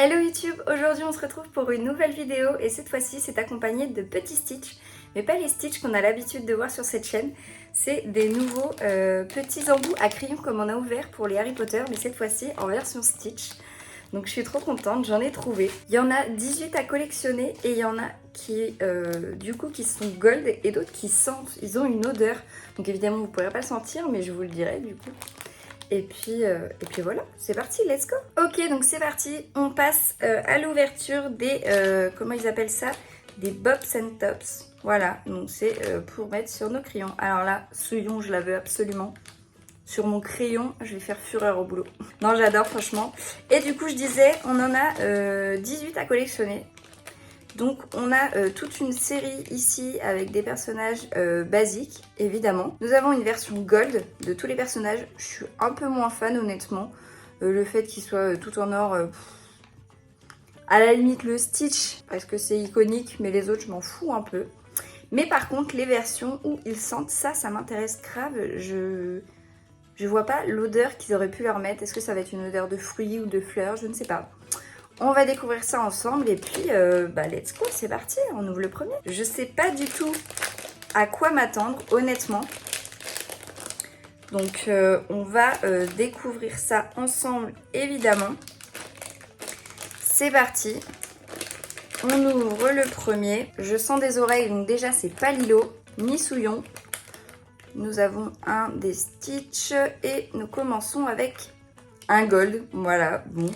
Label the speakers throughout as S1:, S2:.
S1: Hello YouTube, aujourd'hui on se retrouve pour une nouvelle vidéo et cette fois-ci c'est accompagné de petits Stitch, mais pas les Stitch qu'on a l'habitude de voir sur cette chaîne, c'est des nouveaux petits embouts à crayon comme on a ouvert pour les Harry Potter, mais cette fois-ci en version Stitch. Donc je suis trop contente, j'en ai trouvé. Il y en a 18 à collectionner et il y en a qui du coup qui sont gold et d'autres qui sentent, ils ont une odeur. Donc évidemment vous ne pourrez pas le sentir mais je vous le dirai du coup. Et puis voilà, c'est parti, let's go. Ok, donc c'est parti, on passe à l'ouverture des, comment ils appellent ça, des Bobs and Tops. Voilà, donc c'est pour mettre sur nos crayons. Alors là, Souillon, je la veux absolument. Sur mon crayon, je vais faire fureur au boulot. Non, j'adore franchement. Et du coup, je disais, on en a 18 à collectionner. Donc on a toute une série ici avec des personnages basiques, évidemment. Nous avons une version gold de tous les personnages. Je suis un peu moins fan honnêtement. Le fait qu'ils soient tout en or, à la limite le Stitch, parce que c'est iconique, mais les autres je m'en fous un peu. Mais par contre les versions où ils sentent, ça m'intéresse grave. Je vois pas l'odeur qu'ils auraient pu leur mettre. Est-ce que ça va être une odeur de fruits ou de fleurs? Je ne sais pas. On va découvrir ça ensemble et puis let's go, c'est parti, on ouvre le premier. Je sais pas du tout à quoi m'attendre, honnêtement. Donc on va découvrir ça ensemble, évidemment. C'est parti. On ouvre le premier. Je sens des oreilles, donc déjà c'est pas Lilo, ni Souillon. Nous avons un des Stitch et nous commençons avec un gold. Voilà, bon.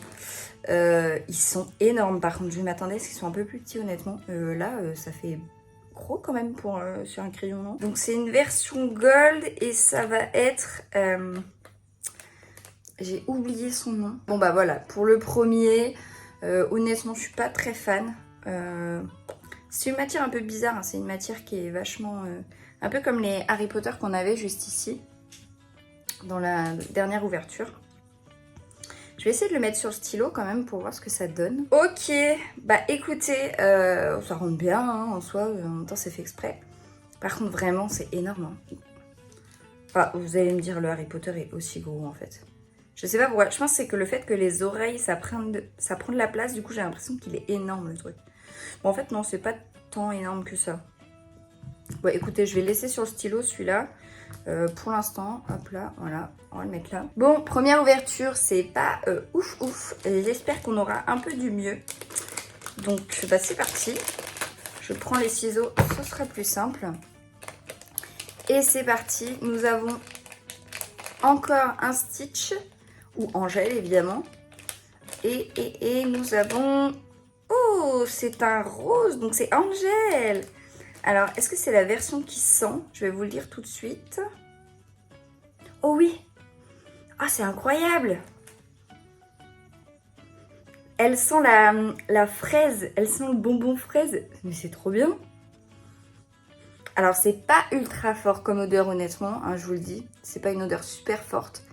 S1: Ils sont énormes par contre, je m'attendais à ce qu'ils soient un peu plus petits honnêtement. Là, ça fait gros quand même pour sur un crayon, non? Donc c'est une version gold et ça va être... j'ai oublié son nom. Bon bah voilà, pour le premier, honnêtement je suis pas très fan. C'est une matière un peu bizarre, hein. C'est une matière qui est vachement... un peu comme les Harry Potter qu'on avait juste ici, dans la dernière ouverture. Je vais essayer de le mettre sur le stylo quand même pour voir ce que ça donne. Ok, bah écoutez, ça rentre bien hein, en soi, en même temps c'est fait exprès. Par contre vraiment c'est énorme. Hein. Enfin, vous allez me dire le Harry Potter est aussi gros en fait. Je sais pas pourquoi, je pense que c'est que le fait que les oreilles ça prend de la place, du coup j'ai l'impression qu'il est énorme le truc. Bon en fait non, c'est pas tant énorme que ça. Bon écoutez, je vais laisser sur le stylo celui-là. Pour l'instant, hop là, voilà, on va le mettre là. Bon, première ouverture, c'est pas ouf. J'espère qu'on aura un peu du mieux. Donc, bah, c'est parti. Je prends les ciseaux, ce sera plus simple. Et c'est parti. Nous avons encore un Stitch, ou Angèle évidemment. Et nous avons... Oh, c'est un rose, donc c'est Angèle. Alors, est-ce que c'est la version qui sent? Je vais vous le dire tout de suite. Oh oui! Ah, c'est incroyable! Elle sent la fraise, elle sent le bonbon fraise. Mais c'est trop bien! Alors, c'est pas ultra fort comme odeur, honnêtement, hein, je vous le dis. C'est pas une odeur super forte.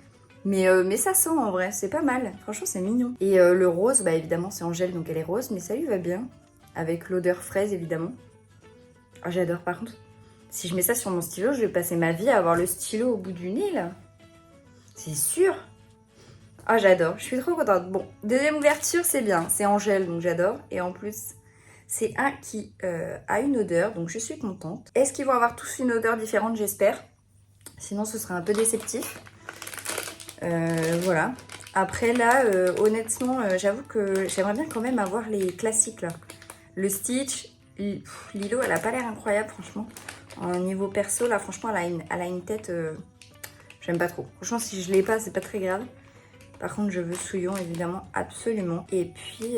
S1: Mais ça sent en vrai, c'est pas mal. Franchement, c'est mignon. Et le rose, bah évidemment, c'est Angèle, donc elle est rose, mais ça lui va bien. Avec l'odeur fraise, évidemment. Ah, j'adore par contre. Si je mets ça sur mon stylo, je vais passer ma vie à avoir le stylo au bout du nez là. C'est sûr. Ah, j'adore. Je suis trop contente. Bon, deuxième ouverture, c'est bien. C'est Angèle, donc j'adore. Et en plus, c'est un qui a une odeur, donc je suis contente. Est-ce qu'ils vont avoir tous une odeur différente? J'espère. Sinon, ce sera un peu déceptif. Voilà. Après là, honnêtement, j'avoue que j'aimerais bien quand même avoir les classiques là. Le Stitch... Lilo, elle a pas l'air incroyable, franchement. En niveau perso, là, franchement, elle a une tête... j'aime pas trop. Franchement, si je l'ai pas, c'est pas très grave. Par contre, je veux Souillon, évidemment, absolument. Et puis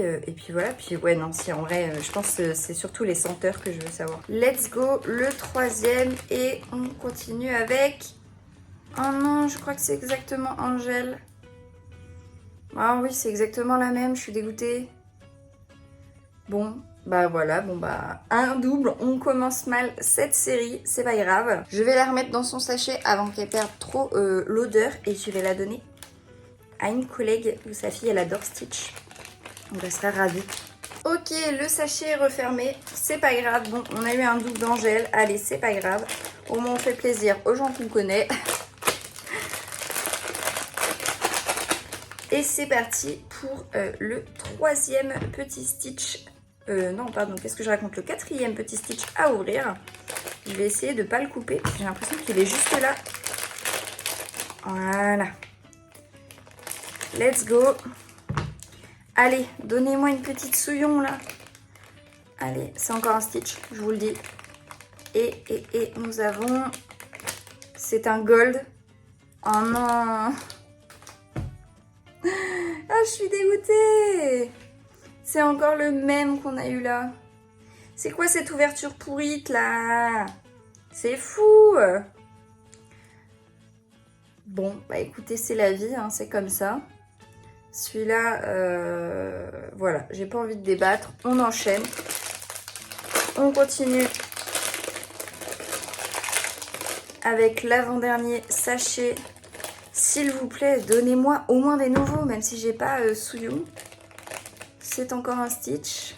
S1: voilà. Puis ouais, non, si, en vrai, je pense que c'est surtout les senteurs que je veux savoir. Let's go, le troisième. Et on continue avec... Oh non, je crois que c'est exactement Angèle. Ah oui, c'est exactement la même, je suis dégoûtée. Bon... Bah voilà, bon bah un double, on commence mal cette série, c'est pas grave. Je vais la remettre dans son sachet avant qu'elle perde trop l'odeur et je vais la donner à une collègue où sa fille elle adore Stitch. Donc elle sera ravie. Ok, le sachet est refermé, c'est pas grave. Bon, on a eu un double d'Angèle, allez c'est pas grave. Au moins on fait plaisir aux gens qu'on connaît. Et c'est parti pour le troisième petit stitch. Non, pardon, qu'est-ce que je raconte? Le quatrième petit stitch à ouvrir. Je vais essayer de ne pas le couper. J'ai l'impression qu'il est juste là. Voilà. Let's go. Allez, donnez-moi une petite souillon là. Allez, c'est encore un stitch, je vous le dis. Et nous avons... C'est un gold. Oh non. Ah, je suis dégoûtée. C'est encore le même qu'on a eu là. C'est quoi cette ouverture pourrite là? C'est fou. Bon, bah écoutez, c'est la vie, hein, c'est comme ça. Celui-là, voilà, j'ai pas envie de débattre. On enchaîne. On continue avec l'avant-dernier sachet. S'il vous plaît, donnez-moi au moins des nouveaux, même si j'ai pas Souillon. C'est encore un stitch.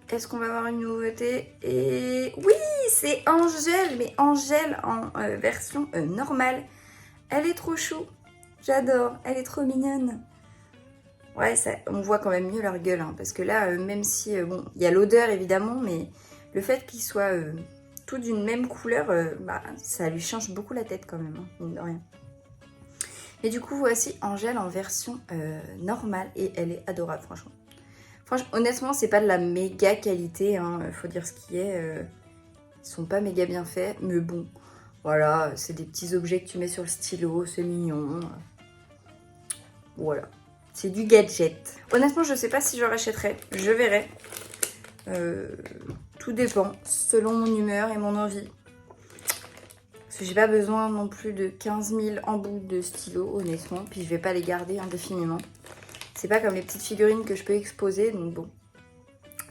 S1: Est-ce qu'on va avoir une nouveauté? Et oui, c'est Angèle, mais Angèle en version normale. Elle est trop chou. J'adore, elle est trop mignonne. Ouais, ça, on voit quand même mieux leur gueule, hein, parce que là, même si, bon, il y a l'odeur évidemment, mais le fait qu'ils soient tous d'une même couleur, bah, ça lui change beaucoup la tête quand même, hein, mine de rien. Et du coup, voici Angèle en version normale, et elle est adorable, franchement. Honnêtement, c'est pas de la méga qualité, hein, faut dire ce qui est. Ils sont pas méga bien faits, mais bon, voilà, c'est des petits objets que tu mets sur le stylo, c'est mignon. Voilà. C'est du gadget. Honnêtement, je sais pas si je rachèterai. Je verrai. Tout dépend, selon mon humeur et mon envie. Parce que j'ai pas besoin non plus de 15 000 embouts de stylo, honnêtement. Puis je vais pas les garder indéfiniment. C'est pas comme les petites figurines que je peux exposer, donc bon.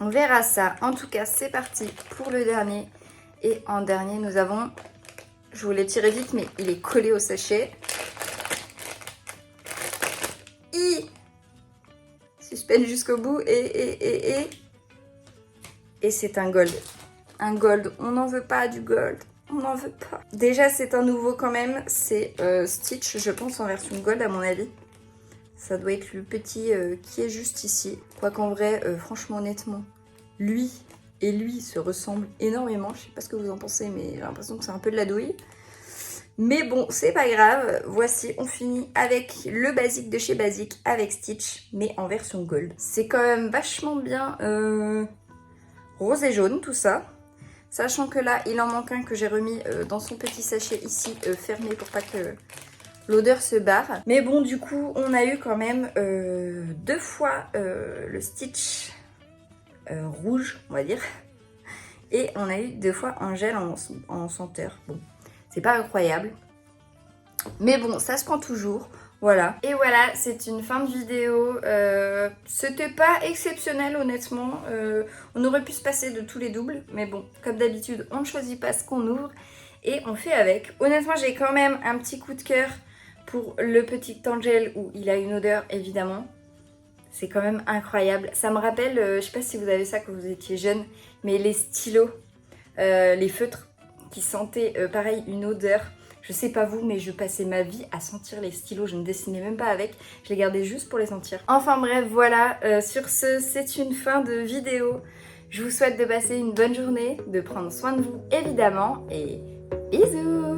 S1: On verra ça. En tout cas, c'est parti pour le dernier. Et en dernier, nous avons... Je vous l'ai tiré vite, mais il est collé au sachet. Suspense jusqu'au bout et c'est un gold. Un gold, on n'en veut pas du gold, on n'en veut pas. Déjà c'est un nouveau quand même, c'est Stitch, je pense en version gold à mon avis. Ça doit être le petit qui est juste ici. Quoi qu'en vrai, franchement honnêtement, lui et lui se ressemblent énormément. Je sais pas ce que vous en pensez, mais j'ai l'impression que c'est un peu de la douille. Mais bon, c'est pas grave. Voici, on finit avec le basique de chez Basique avec Stitch, mais en version gold. C'est quand même vachement bien rose et jaune, tout ça. Sachant que là, il en manque un que j'ai remis dans son petit sachet ici, fermé pour pas que l'odeur se barre. Mais bon, du coup, on a eu quand même 2 fois le Stitch rouge, on va dire. Et on a eu 2 fois Angèle en senteur. Bon. C'est pas incroyable. Mais bon, ça se prend toujours. Voilà. Et voilà, c'est une fin de vidéo. C'était pas exceptionnel, honnêtement. On aurait pu se passer de tous les doubles. Mais bon, comme d'habitude, on ne choisit pas ce qu'on ouvre. Et on fait avec. Honnêtement, j'ai quand même un petit coup de cœur pour le petit Angel où il a une odeur, évidemment. C'est quand même incroyable. Ça me rappelle, je sais pas si vous avez ça quand vous étiez jeune, mais les stylos, les feutres. Qui sentait pareil une odeur. Je sais pas vous, mais je passais ma vie à sentir les stylos. Je ne dessinais même pas avec. Je les gardais juste pour les sentir. Enfin bref, voilà. Sur ce, c'est une fin de vidéo. Je vous souhaite de passer une bonne journée, de prendre soin de vous évidemment. Et bisous!